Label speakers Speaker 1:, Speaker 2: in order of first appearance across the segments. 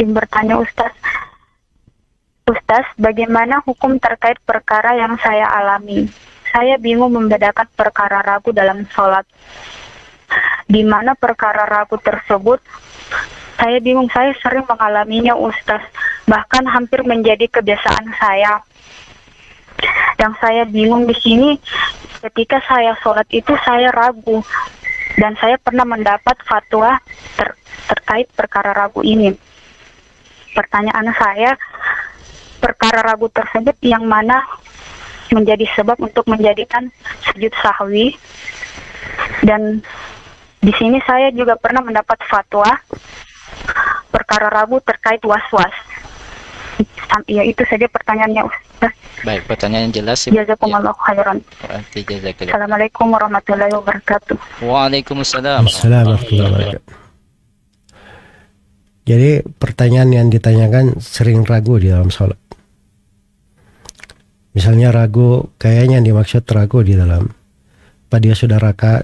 Speaker 1: Ingin bertanya Ustaz, bagaimana hukum terkait perkara yang saya alami? Saya bingung membedakan perkara ragu dalam sholat. Di mana perkara ragu tersebut, saya bingung, saya sering mengalaminya Ustaz. Bahkan hampir menjadi kebiasaan saya. Yang saya bingung di sini, ketika saya sholat itu saya ragu. Dan saya pernah mendapat fatwa terkait perkara ragu ini. Pertanyaan saya, perkara ragu tersebut yang mana menjadi sebab untuk menjadikan sujud sahwi? Dan di sini saya juga pernah mendapat fatwa perkara ragu terkait was-was. Ya, itu saja pertanyaannya Ustaz.
Speaker 2: Baik, pertanyaan jelas ya.
Speaker 1: Jazakumullah khairan. Assalamualaikum warahmatullahi wabarakatuh.
Speaker 2: Waalaikumsalam.
Speaker 3: Assalamualaikum warahmatullahi wabarakatuh. Jadi pertanyaan yang ditanyakan sering ragu di dalam sholat. Misalnya ragu, kayaknya yang dimaksud ragu di dalam apa dia sudah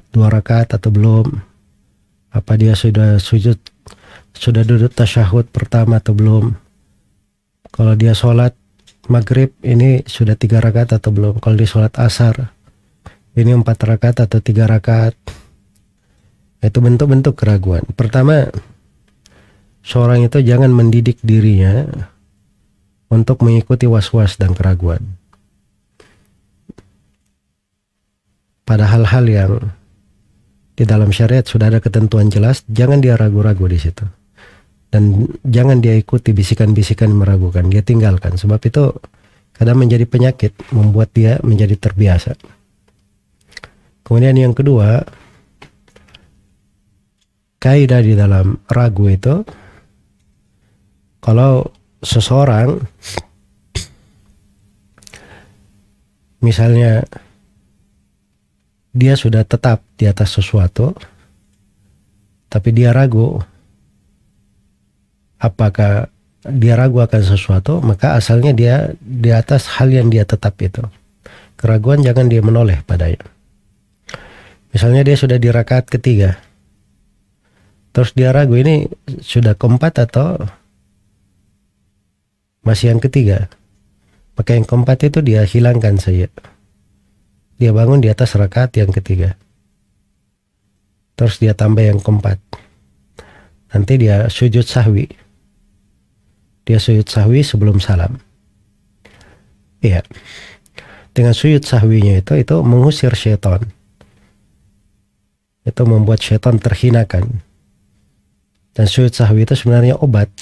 Speaker 3: dua rakaat atau belum, apa dia sudah sujud, sudah duduk tasyahud pertama atau belum. Kalau dia sholat maghrib ini sudah 3 rakaat atau belum. Kalau dia sholat asar ini 4 rakaat atau 3 rakaat. Itu bentuk-bentuk keraguan. Pertama, seorang itu jangan mendidik dirinya untuk mengikuti was-was dan keraguan pada hal-hal yang di dalam syariat sudah ada ketentuan jelas. Jangan dia ragu-ragu di situ, dan jangan dia ikuti bisikan-bisikan meragukan. Dia tinggalkan, sebab itu kadang menjadi penyakit, membuat dia menjadi terbiasa. Kemudian yang kedua, kaidah di dalam ragu itu, kalau seseorang misalnya dia sudah tetap di atas sesuatu, tapi dia ragu apakah dia ragu akan sesuatu, maka asalnya dia di atas hal yang dia tetap itu. Keraguan jangan dia menoleh padanya. Misalnya dia sudah di rakaat ketiga, terus dia ragu ini sudah keempat atau masih yang ketiga, maka yang keempat itu dia hilangkan saja. Dia bangun di atas rakaat yang ketiga, terus dia tambah yang keempat. Nanti dia sujud sahwi. Dia sujud sahwi sebelum salam. Iya. Dengan sujud sahwinya itu mengusir syaitan. Itu membuat syaitan terhinakan. Dan sujud sahwi itu sebenarnya obat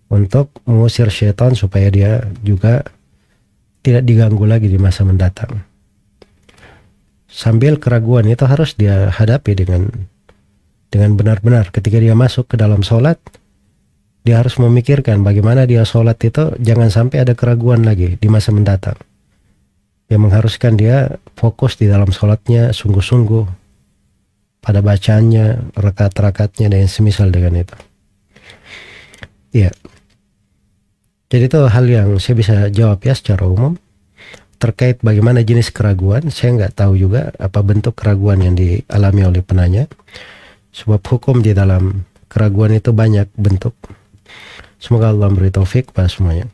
Speaker 3: untuk mengusir syaitan supaya dia juga tidak diganggu lagi di masa mendatang. Sambil keraguan itu harus dia hadapi dengan benar-benar. Ketika dia masuk ke dalam sholat, dia harus memikirkan bagaimana dia sholat itu jangan sampai ada keraguan lagi di masa mendatang, yang mengharuskan dia fokus di dalam sholatnya sungguh-sungguh pada bacaannya, rakaat-rakaatnya, dan semisal dengan itu. Iya. Jadi itu hal yang saya bisa jawab ya secara umum. Terkait bagaimana jenis keraguan, saya nggak tahu juga apa bentuk keraguan yang dialami oleh penanya. Sebab hukum di dalam keraguan itu banyak bentuk. Semoga Allah memberi taufik pada semuanya.